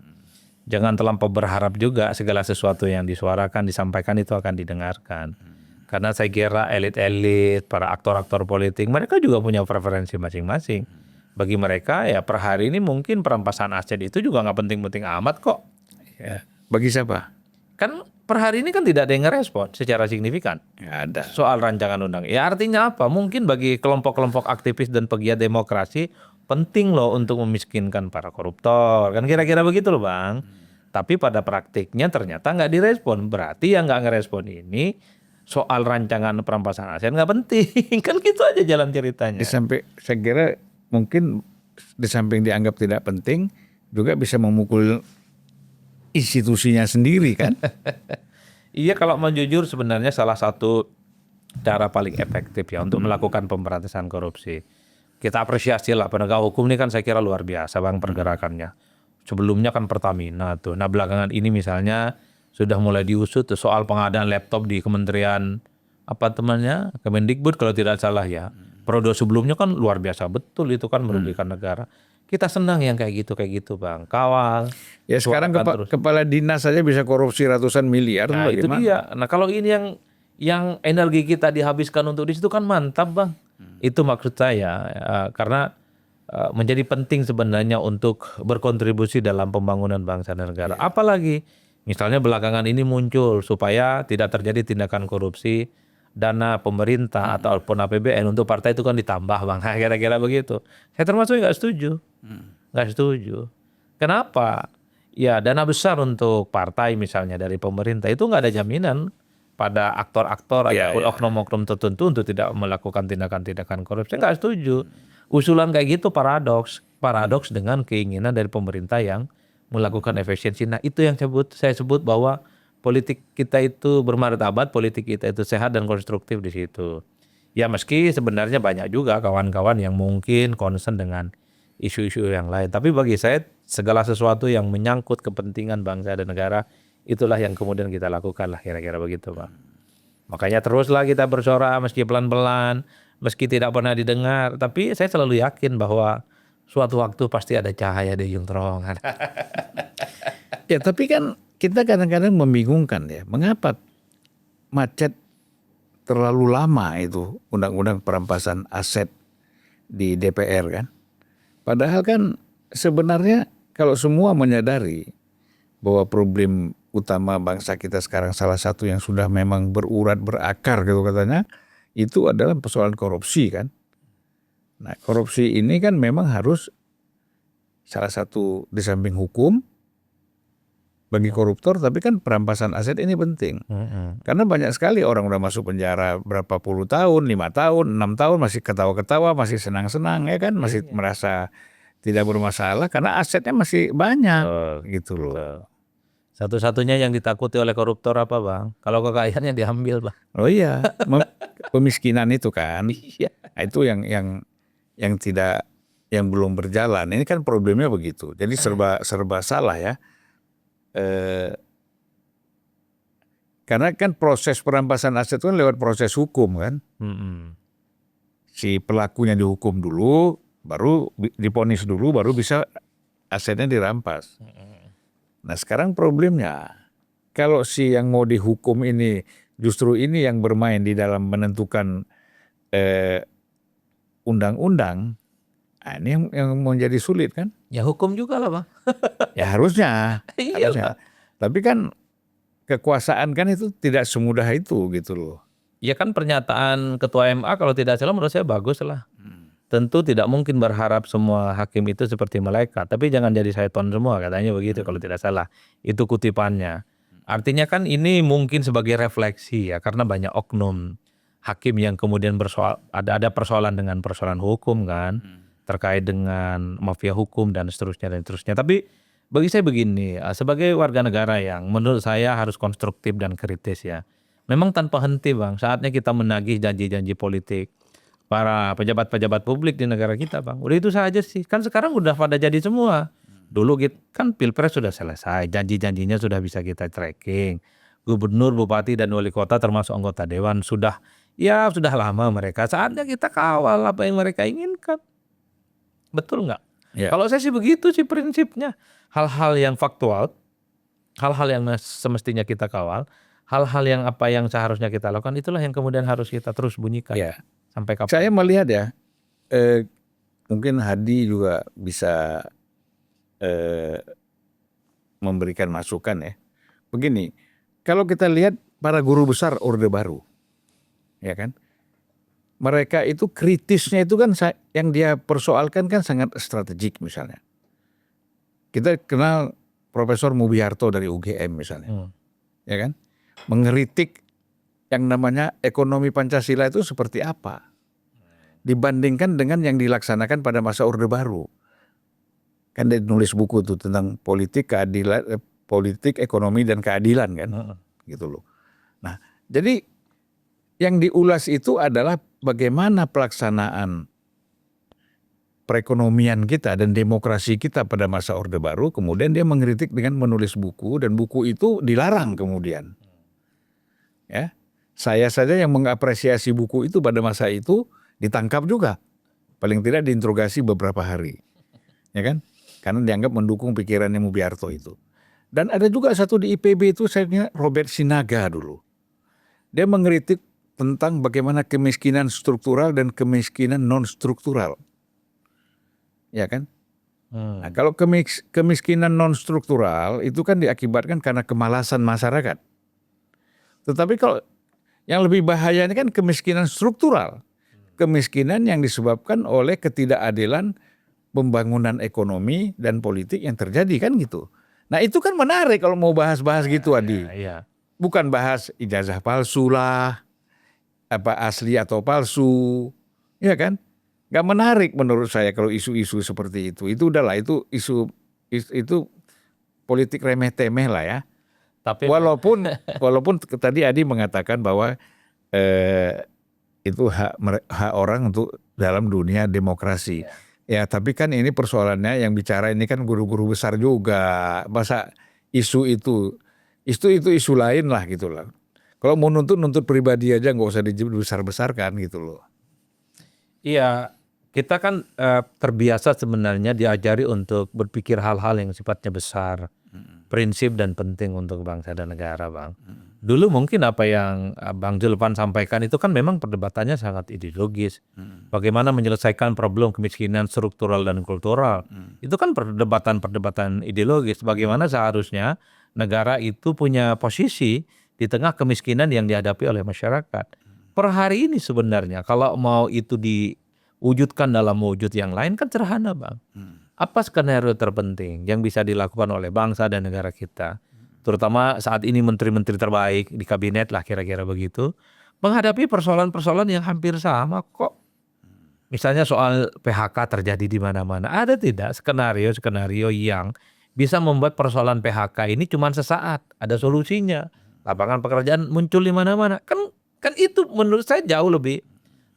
Jangan terlampau berharap juga segala sesuatu yang disuarakan, disampaikan itu akan didengarkan. Karena saya kira elit-elit, para aktor-aktor politik, mereka juga punya preferensi masing-masing. Bagi mereka ya per hari ini mungkin perampasan aset itu juga nggak penting-penting amat kok. Ya, bagi siapa? Kan per hari ini kan tidak ada yang ngerespon secara signifikan. Nggak ada. Soal rancangan undang. Ya artinya apa? Mungkin bagi kelompok-kelompok aktivis dan pegiat demokrasi penting loh untuk memiskinkan para koruptor. Kan kira-kira begitu loh bang. Tapi pada praktiknya ternyata nggak direspon. Berarti yang nggak ngerespon ini soal rancangan perampasan aset nggak penting. Kan gitu aja jalan ceritanya. Saya kira mungkin di samping dianggap tidak penting juga bisa memukul institusinya sendiri kan. Iya kalau mau jujur sebenarnya salah satu cara paling efektif ya untuk melakukan pemberantasan korupsi. Kita apresiasi lah penegak hukum ini kan saya kira luar biasa bang pergerakannya. Sebelumnya kan Pertamina tuh. Nah belakangan ini misalnya sudah mulai diusut tuh soal pengadaan laptop di Kementerian apa temannya Kemendikbud kalau tidak salah ya. Periode sebelumnya kan luar biasa betul itu kan merugikan negara. Kita senang yang kayak gitu Bang. Kawal. Ya sekarang suarakan terus. kepala dinas saja bisa korupsi ratusan miliar. Nah itu Bagaimana? dia. Nah kalau ini yang energi kita dihabiskan untuk di situ kan mantap Bang. Itu maksud saya. Karena menjadi penting sebenarnya untuk berkontribusi dalam pembangunan bangsa dan negara. Apalagi misalnya belakangan ini muncul supaya tidak terjadi tindakan korupsi, dana pemerintah ataupun APBN untuk partai itu kan ditambah Bang. Kira-kira begitu. Saya termasuk nggak setuju. Nggak setuju. Kenapa? Ya dana besar untuk partai misalnya dari pemerintah itu nggak ada jaminan pada aktor-aktor ataupun oknum-oknum tertentu untuk tidak melakukan tindakan-tindakan korupsi. Nggak setuju. Usulan kayak gitu paradoks dengan keinginan dari pemerintah yang melakukan efisiensi. Nah itu yang saya sebut bahwa politik kita itu bermartabat, politik kita itu sehat dan konstruktif di situ. Ya meski sebenarnya banyak juga kawan-kawan yang mungkin concern dengan isu-isu yang lain. Tapi bagi saya segala sesuatu yang menyangkut kepentingan bangsa dan negara itulah yang kemudian kita lakukan lah kira-kira begitu Pak. Makanya teruslah kita bersuara meski pelan-pelan, meski tidak pernah didengar. Tapi saya selalu yakin bahwa suatu waktu pasti ada cahaya di ujung terowongan. Ya tapi kan kita kadang-kadang membingungkan ya. Mengapa macet terlalu lama itu undang-undang perampasan aset di DPR kan? Padahal kan sebenarnya kalau semua menyadari bahwa problem utama bangsa kita sekarang salah satu yang sudah memang berurat berakar gitu katanya itu adalah persoalan korupsi kan. Nah korupsi ini kan memang harus salah satu di samping hukum bagi koruptor, tapi kan perampasan aset ini penting. Karena banyak sekali orang udah masuk penjara berapa puluh tahun, 5 tahun, 6 tahun masih ketawa-ketawa, masih senang-senang ya kan, masih merasa tidak bermasalah karena asetnya masih banyak gitu loh. Satu-satunya yang ditakuti oleh koruptor apa Bang? Kalau kekayaannya diambil Bang. Oh iya, pemiskinan itu kan. Nah, itu yang tidak yang belum berjalan. Ini kan problemnya begitu. Jadi serba salah ya. Karena kan proses perampasan aset kan lewat proses hukum kan. Si pelakunya dihukum dulu, baru diponis dulu, baru bisa asetnya dirampas. Nah sekarang problemnya, kalau si yang mau dihukum ini justru ini yang bermain di dalam menentukan undang-undang, nah ini yang menjadi sulit kan? Ya hukum juga lah Bang. Ya harusnya. Iya. Tapi kan kekuasaan kan itu tidak semudah itu gitu loh. Ya kan pernyataan Ketua MA kalau tidak salah menurut saya bagus lah. Tentu tidak mungkin berharap semua hakim itu seperti malaikat. Tapi jangan jadi syaitan semua katanya begitu kalau tidak salah. Itu kutipannya. Artinya kan ini mungkin sebagai refleksi ya. Karena banyak oknum hakim yang kemudian ada persoalan dengan persoalan hukum kan. Terkait dengan mafia hukum dan seterusnya dan seterusnya. Tapi bagi saya begini, sebagai warga negara yang menurut saya harus konstruktif dan kritis ya. Memang tanpa henti Bang, saatnya kita menagih janji-janji politik para pejabat-pejabat publik di negara kita Bang. Udah itu saja sih, kan sekarang udah pada jadi semua. Dulu kan Pilpres sudah selesai, janji-janjinya sudah bisa kita tracking. Gubernur, bupati dan wali kota termasuk anggota dewan sudah lama mereka. Saatnya kita kawal apa yang mereka inginkan. Betul nggak? Ya. Kalau saya sih begitu sih prinsipnya. Hal-hal yang faktual, hal-hal yang semestinya kita kawal, hal-hal yang apa yang seharusnya kita lakukan, itulah yang kemudian harus kita terus bunyikan. Ya. Sampai kapan? Saya melihat ya, mungkin Hadi juga bisa memberikan masukan ya. Begini, kalau kita lihat para guru besar Orde Baru, ya kan, mereka itu kritisnya itu kan yang dia persoalkan kan sangat strategik misalnya. Kita kenal Profesor Mubiarto dari UGM misalnya, ya kan, mengkritik yang namanya ekonomi Pancasila itu seperti apa dibandingkan dengan yang dilaksanakan pada masa Orde Baru. Kan dia nulis buku tuh tentang politik keadilan, politik ekonomi dan keadilan kan, gitu loh. Nah, jadi yang diulas itu adalah bagaimana pelaksanaan perekonomian kita dan demokrasi kita pada masa Orde Baru, kemudian dia mengkritik dengan menulis buku dan buku itu dilarang kemudian. Ya, saya saja yang mengapresiasi buku itu pada masa itu ditangkap juga, paling tidak diinterogasi beberapa hari. ya kan? Karena dianggap mendukung pikirannya Mubiarto itu. Dan ada juga satu di IPB itu saya ingat Robert Sinaga dulu. Dia mengkritik tentang bagaimana kemiskinan struktural dan kemiskinan non struktural, ya kan? Nah, kalau kemiskinan non struktural itu kan diakibatkan karena kemalasan masyarakat. Tetapi kalau yang lebih bahaya ini kan kemiskinan struktural. Kemiskinan yang disebabkan oleh ketidakadilan pembangunan ekonomi dan politik yang terjadi kan gitu. Nah itu kan menarik kalau mau bahas-bahas gitu Adi. Iya. Bukan bahas ijazah palsu lah, apa asli atau palsu, ya kan? Gak menarik menurut saya kalau isu-isu seperti itu. Itu udahlah, itu itu politik remeh-temeh lah ya. Tapi Walaupun tadi Adi mengatakan bahwa itu hak orang untuk dalam dunia demokrasi. Ya, tapi kan ini persoalannya yang bicara ini kan guru-guru besar juga. Masa isu itu isu lain lah gitu lah. Kalau mau nuntut pribadi aja nggak usah dibesar-besarkan gitu loh. iya, kita kan terbiasa sebenarnya diajari untuk berpikir hal-hal yang sifatnya besar, prinsip dan penting untuk bangsa dan negara, Bang. Dulu mungkin apa yang Bang Julpan sampaikan itu kan memang perdebatannya sangat ideologis. Bagaimana menyelesaikan problem kemiskinan struktural dan kultural. Itu kan perdebatan ideologis. Bagaimana seharusnya negara itu punya posisi di tengah kemiskinan yang dihadapi oleh masyarakat. Per hari ini sebenarnya kalau mau itu diwujudkan dalam wujud yang lain kan sederhana, Bang. Apa skenario terpenting yang bisa dilakukan oleh bangsa dan negara kita? Terutama saat ini menteri-menteri terbaik di kabinet lah kira-kira begitu. Menghadapi persoalan-persoalan yang hampir sama kok. Misalnya soal PHK terjadi di mana-mana. Ada tidak skenario-skenario yang bisa membuat persoalan PHK ini cuma sesaat. Ada solusinya. Lapangan pekerjaan muncul di mana-mana. Kan itu menurut saya jauh lebih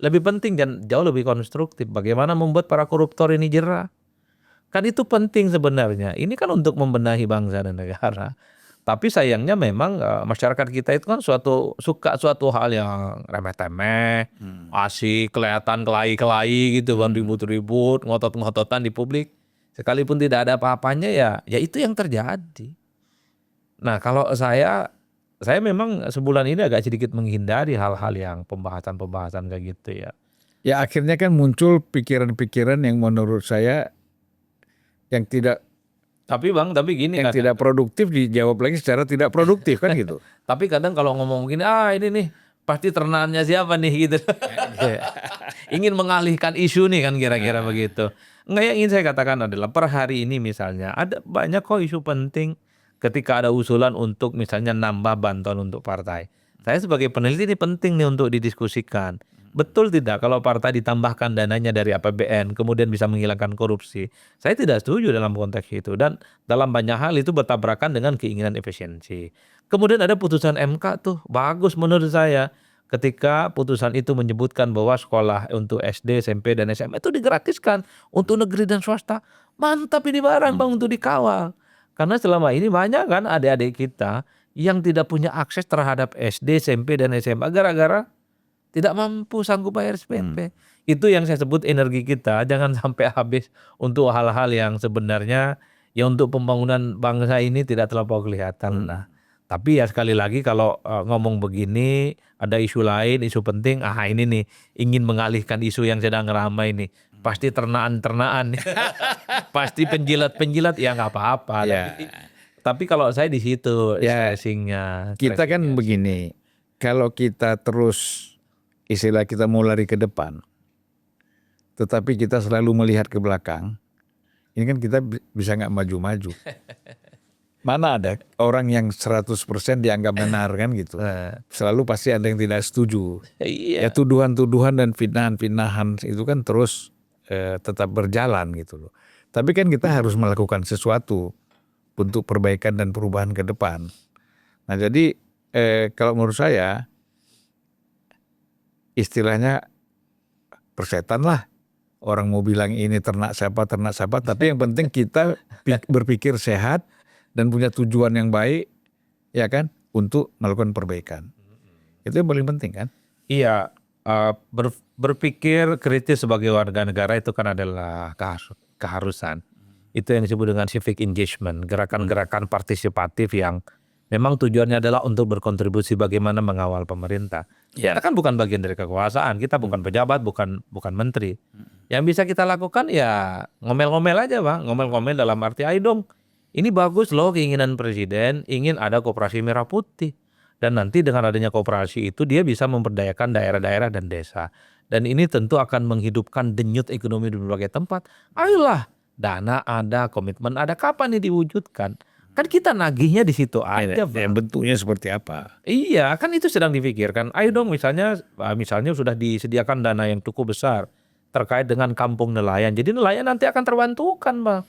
penting dan jauh lebih konstruktif. Bagaimana membuat para koruptor ini jera. Kan itu penting sebenarnya. Ini kan untuk membenahi bangsa dan negara. Tapi sayangnya memang masyarakat kita itu kan suka suatu hal yang remeh-temeh, asik, kelihatan kelahi-kelahi gitu, kan ribut-ribut, ngotot-ngototan di publik. Sekalipun tidak ada apa-apanya ya itu yang terjadi. Nah kalau saya memang sebulan ini agak sedikit menghindari hal-hal yang pembahasan-pembahasan kayak gitu ya. Ya akhirnya kan muncul pikiran-pikiran yang menurut saya yang tidak gini yang kan. tidak produktif dijawab lagi secara tidak produktif kan gitu. Tapi kadang kalau ngomong gini, ini nih pasti ternaannya siapa nih gitu. Ingin mengalihkan isu nih kan kira-kira begitu. Enggak, yang ingin saya katakan adalah per hari ini misalnya ada banyak kok isu penting ketika ada usulan untuk misalnya nambah bantuan untuk partai. Saya sebagai peneliti ini penting nih untuk didiskusikan. Betul tidak kalau partai ditambahkan dananya dari APBN kemudian bisa menghilangkan korupsi? Saya tidak setuju dalam konteks itu dan dalam banyak hal itu bertabrakan dengan keinginan efisiensi. Kemudian ada putusan MK tuh bagus menurut saya ketika putusan itu menyebutkan bahwa sekolah untuk SD, SMP dan SMA itu digratiskan untuk negeri dan swasta. Mantap ini barang Bang untuk dikawal. Karena selama ini banyak kan adik-adik kita yang tidak punya akses terhadap SD, SMP dan SMA gara-gara tidak mampu sanggup bayar SPP. Itu yang saya sebut energi kita jangan sampai habis untuk hal-hal yang sebenarnya ya untuk pembangunan bangsa ini tidak terlampau kelihatan lah. Tapi ya sekali lagi kalau ngomong begini ada isu lain, isu penting, ini nih ingin mengalihkan isu yang sedang ramai nih. Pasti ternaan-ternaan nih. Pasti penjilat-penjilat ya nggak apa-apa. Ya. Tapi kalau saya di situ Ya, stressingnya. Kita kan begini, kalau kita terus istilah kita mau lari ke depan, tetapi kita selalu melihat ke belakang, ini kan kita bisa nggak maju-maju. Mana ada orang yang 100% dianggap benar kan gitu. Selalu pasti ada yang tidak setuju. Iya. Ya tuduhan-tuduhan dan fitnahan-fitnahan itu kan terus tetap berjalan gitu loh. Tapi kan kita harus melakukan sesuatu untuk perbaikan dan perubahan ke depan. Nah jadi kalau menurut saya istilahnya persetan lah. Orang mau bilang ini ternak siapa, tapi yang penting kita berpikir sehat dan punya tujuan yang baik, ya kan, untuk melakukan perbaikan. Itu yang paling penting kan? Iya, berpikir kritis sebagai warga negara itu kan adalah keharusan. Itu yang disebut dengan civic engagement, gerakan-gerakan partisipatif yang memang tujuannya adalah untuk berkontribusi bagaimana mengawal pemerintah. Ya. Kita kan bukan bagian dari kekuasaan, kita bukan pejabat, bukan menteri. Yang bisa kita lakukan ya ngomel-ngomel aja Bang, ngomel-ngomel dalam arti ayo dong. Ini bagus loh keinginan presiden, ingin ada koperasi merah putih. Dan nanti dengan adanya koperasi itu dia bisa memberdayakan daerah-daerah dan desa. Dan ini tentu akan menghidupkan denyut ekonomi di berbagai tempat. Ayolah, dana ada, komitmen ada, kapan ini diwujudkan? Kan kita nagihnya di situ aja, Bang. Bentuknya seperti apa? Iya, kan itu sedang dipikirkan. Ayo dong misalnya sudah disediakan dana yang cukup besar terkait dengan kampung nelayan. Jadi nelayan nanti akan terbantukan, Bang.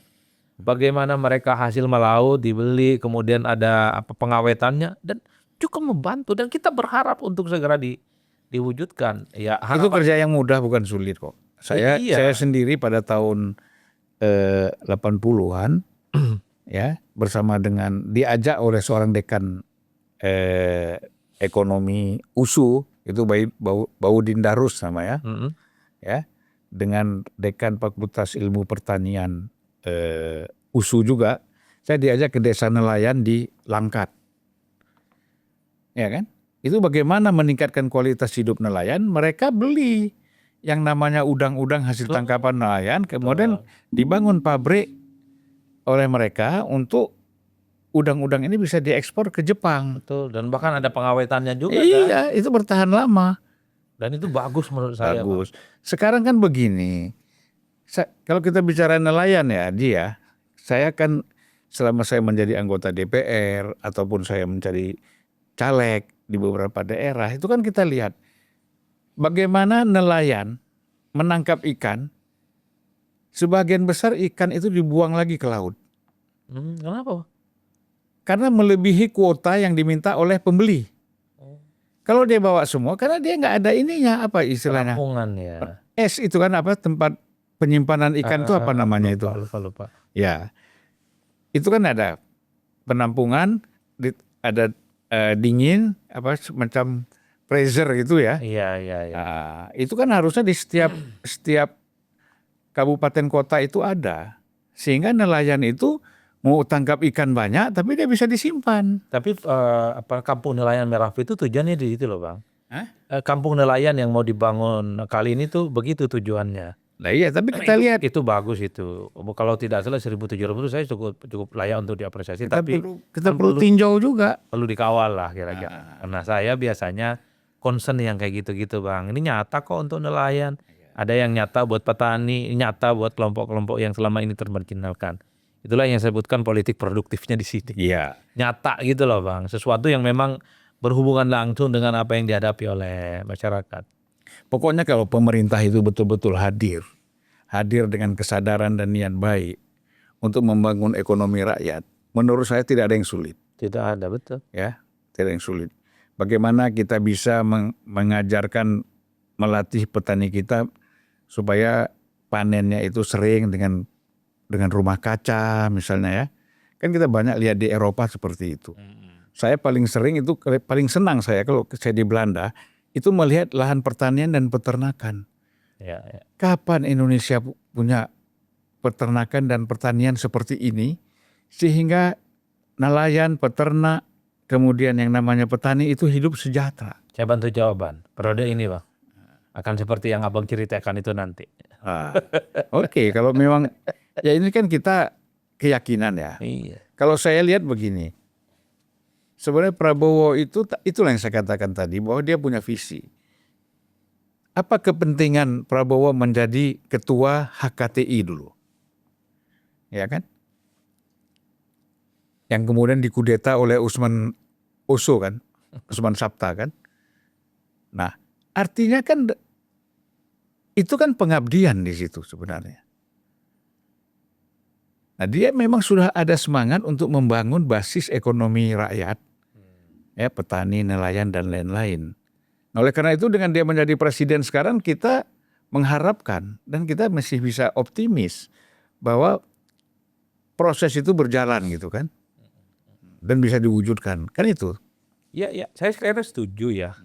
Bagaimana mereka hasil melaut dibeli, kemudian ada pengawetannya dan cukup membantu dan kita berharap untuk segera diwujudkan. Ya, Itu kerja yang mudah bukan sulit kok. Saya sendiri pada tahun 80-an ya bersama dengan diajak oleh seorang dekan ekonomi USU itu Baudin Darus namanya ya dengan dekan Fakultas Ilmu Pertanian USU juga saya diajak ke desa nelayan di Langkat ya kan itu bagaimana meningkatkan kualitas hidup nelayan mereka beli yang namanya udang-udang hasil tangkapan nelayan kemudian dibangun pabrik oleh mereka untuk udang-udang ini bisa diekspor ke Jepang. Betul, dan bahkan ada pengawetannya juga. Iya, kan? Itu bertahan lama. Dan itu bagus menurut saya. Bagus. Sekarang kan begini, kalau kita bicara nelayan ya, saya kan selama saya menjadi anggota DPR ataupun saya menjadi caleg di beberapa daerah, itu kan kita lihat bagaimana nelayan menangkap ikan. Sebagian besar ikan itu dibuang lagi ke laut. Kenapa? Karena melebihi kuota yang diminta oleh pembeli. Kalau dia bawa semua, karena dia nggak ada ininya apa istilahnya? Penampungan ya. Es itu kan apa tempat penyimpanan ikan itu apa namanya itu? Lupa. Ya, itu kan ada penampungan, ada dingin apa semacam freezer gitu ya? Iya. Nah, itu kan harusnya di setiap kabupaten kota itu ada, sehingga nelayan itu mau tangkap ikan banyak, tapi dia bisa disimpan. Tapi kampung nelayan Merah Putih itu tujuannya di situ loh Bang. Kampung nelayan yang mau dibangun kali ini tuh begitu tujuannya. Nah iya, tapi kita lihat itu bagus itu. Kalau tidak salah 1.700 saya cukup layak untuk diapresiasi. Kita perlu tinjau juga. Perlu dikawal lah kira-kira. Karena saya biasanya concern yang kayak gitu-gitu Bang. Ini nyata kok untuk nelayan. Ada yang nyata buat petani, nyata buat kelompok-kelompok yang selama ini termarginalkan. Itulah yang saya sebutkan politik produktifnya di sini. Iya. Nyata gitu loh Bang. Sesuatu yang memang berhubungan langsung dengan apa yang dihadapi oleh masyarakat. Pokoknya kalau pemerintah itu betul-betul hadir dengan kesadaran dan niat baik untuk membangun ekonomi rakyat, menurut saya tidak ada yang sulit. Tidak ada, betul. Ya, tidak ada yang sulit. Bagaimana kita bisa mengajarkan, melatih petani kita supaya panennya itu sering dengan rumah kaca misalnya ya. Kan kita banyak lihat di Eropa seperti itu. Saya paling senang saya kalau saya di Belanda itu melihat lahan pertanian dan peternakan. Ya. Kapan Indonesia punya peternakan dan pertanian seperti ini sehingga nelayan, peternak, kemudian yang namanya petani itu hidup sejahtera. Saya bantu jawaban. Periode ini Bang. Akan seperti yang Abang ceritakan itu nanti. Oke, kalau memang ya ini kan kita keyakinan ya. Iya. Kalau saya lihat begini, sebenarnya Prabowo itulah yang saya katakan tadi bahwa dia punya visi. Apa kepentingan Prabowo menjadi ketua HKTI dulu? Ya kan? Yang kemudian dikudeta oleh Usman Oso kan? Usman Sabta kan? Nah, artinya kan itu kan pengabdian di situ sebenarnya. Nah, dia memang sudah ada semangat untuk membangun basis ekonomi rakyat. Ya, petani, nelayan dan lain-lain. Nah, oleh karena itu dengan dia menjadi presiden sekarang kita mengharapkan dan kita masih bisa optimis bahwa proses itu berjalan gitu kan. Dan bisa diwujudkan. Kan itu. Ya, saya sekiranya setuju ya.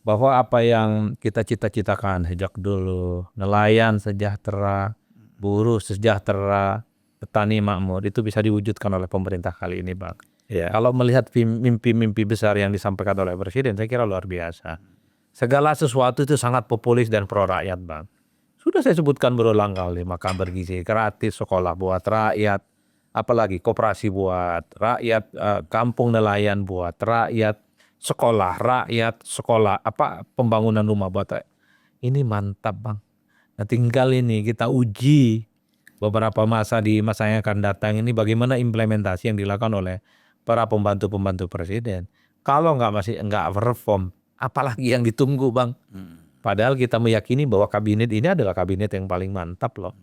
Bahwa apa yang kita cita-citakan sejak dulu, nelayan sejahtera, buruh sejahtera, petani makmur itu bisa diwujudkan oleh pemerintah kali ini, Bang. Ya. Kalau melihat mimpi-mimpi besar yang disampaikan oleh Presiden, saya kira luar biasa. Segala sesuatu itu sangat populis dan pro rakyat, Bang. Sudah saya sebutkan berulang kali, makan bergizi gratis, sekolah buat rakyat, apalagi koperasi buat rakyat, kampung nelayan buat rakyat, rakyat sekolah, pembangunan rumah buat rakyat. Ini mantap, Bang. Nah, tinggal ini kita uji beberapa masa yang akan datang ini bagaimana implementasi yang dilakukan oleh para pembantu-pembantu Presiden. Kalau nggak perform, apalagi yang ditunggu, Bang. Padahal kita meyakini bahwa kabinet ini adalah kabinet yang paling mantap loh.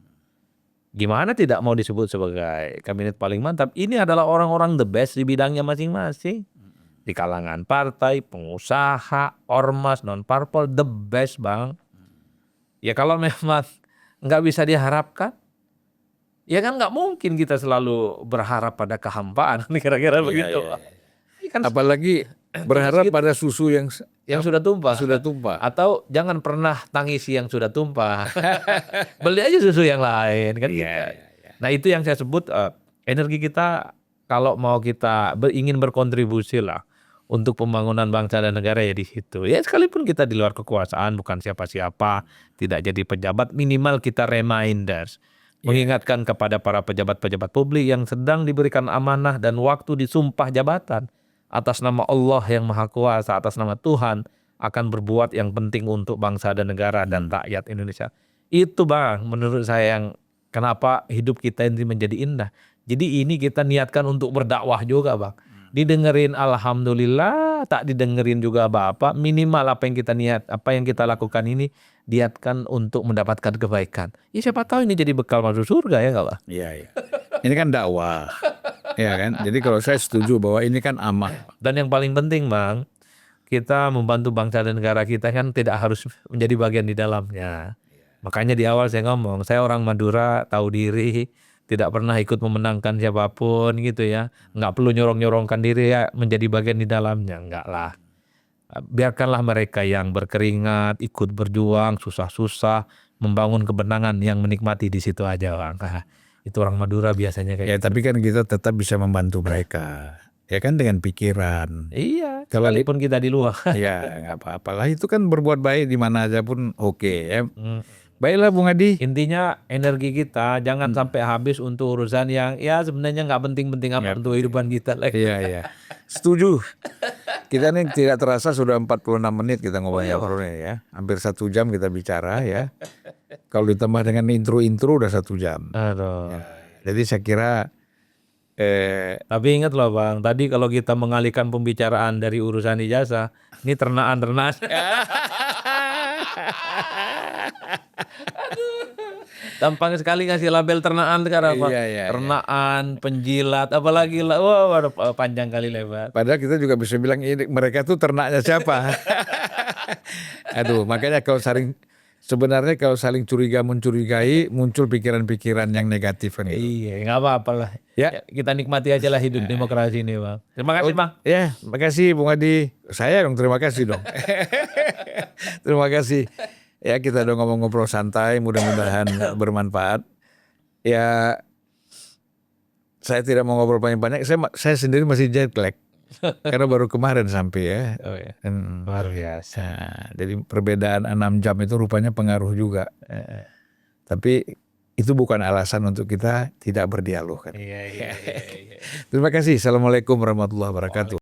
Gimana tidak mau disebut sebagai kabinet paling mantap? Ini adalah orang-orang the best di bidangnya masing-masing. Di kalangan partai, pengusaha, ormas, non-parpol, the best, Bang. Ya kalau memang nggak bisa diharapkan, ya kan nggak mungkin kita selalu berharap pada kehampaan, kira-kira begitu. Kan Apalagi berharap pada susu yang sudah tumpah. Atau jangan pernah tangisi yang sudah tumpah. Beli aja susu yang lain kan. Nah, itu yang saya sebut energi kita kalau mau kita ingin berkontribusi lah untuk pembangunan bangsa dan negara ya di situ. Ya sekalipun kita di luar kekuasaan, bukan siapa-siapa, tidak jadi pejabat, minimal kita reminders. Mengingatkan kepada para pejabat-pejabat publik yang sedang diberikan amanah dan waktu disumpah jabatan atas nama Allah yang Maha Kuasa, atas nama Tuhan, akan berbuat yang penting untuk bangsa dan negara dan rakyat Indonesia. Itu, Bang, menurut saya yang kenapa hidup kita ini menjadi indah. Jadi ini kita niatkan untuk berdakwah juga, Bang. Didengerin alhamdulillah, tak didengerin juga apa-apa. Minimal apa yang kita niat, apa yang kita lakukan ini niatkan untuk mendapatkan kebaikan. Ya siapa tahu ini jadi bekal masuk surga ya nggak, Bang? Iya. Ini kan dakwah. Ya kan? Jadi kalau saya setuju bahwa ini kan amal. Dan yang paling penting, Bang, kita membantu bangsa dan negara kita kan tidak harus menjadi bagian di dalamnya. Makanya di awal saya ngomong, saya orang Madura, tahu diri, tidak pernah ikut memenangkan siapapun gitu ya. Nggak perlu nyorong-nyorongkan diri ya menjadi bagian di dalamnya. Enggak lah. Biarkanlah mereka yang berkeringat, ikut berjuang, susah-susah, membangun kebenangan yang menikmati di situ aja, Bang. Itu orang Madura biasanya kayak ya gitu. Tapi kan kita tetap bisa membantu mereka. Ya kan dengan pikiran. Iya, sekalipun kita di luar. Ya nggak apa-apa lah, itu kan berbuat baik di mana aja pun oke ya. Baiklah Bung Adi. Intinya energi kita jangan sampai habis untuk urusan yang ya sebenarnya nggak penting-penting apa untuk kehidupan kita. Iya. Setuju. Kita ini tidak terasa sudah 46 menit kita ngobrol-ngobrolnya ya. Hampir 1 jam kita bicara ya. Kalau ditambah dengan intro udah 1 jam. Aduh. Ya, jadi saya kira tapi ingat loh, Bang, tadi kalau kita mengalihkan pembicaraan dari urusan ijazah, ini ternaan-ternaan. Tampang sekali ngasih label ternaan sekarang, Pak. Ternaan, penjilat, apalagi lah, wah panjang kali lebar. Padahal kita juga bisa bilang ini mereka tuh ternaknya siapa. Aduh, makanya sebenarnya kalau saling curiga mencurigai, muncul pikiran-pikiran yang negatif kan itu. Iya, nggak apa-apa lah. Ya, kita nikmati aja lah hidup demokrasi ini, Bang. Terima kasih, Bang. Ya, makasih Bung Adi. Saya terima kasih dong. Terima kasih. Ya, kita udah ngobrol santai, mudah-mudahan bermanfaat. Ya, saya tidak mau ngobrol banyak-banyak. Saya sendiri masih jet lag. Karena baru kemarin sampai ya. Oh ya. Luar biasa. Nah, jadi perbedaan 6 jam itu rupanya pengaruh juga. Tapi itu bukan alasan untuk kita tidak berdialog kan. Iya. Terima kasih. Assalamualaikum warahmatullahi wabarakatuh.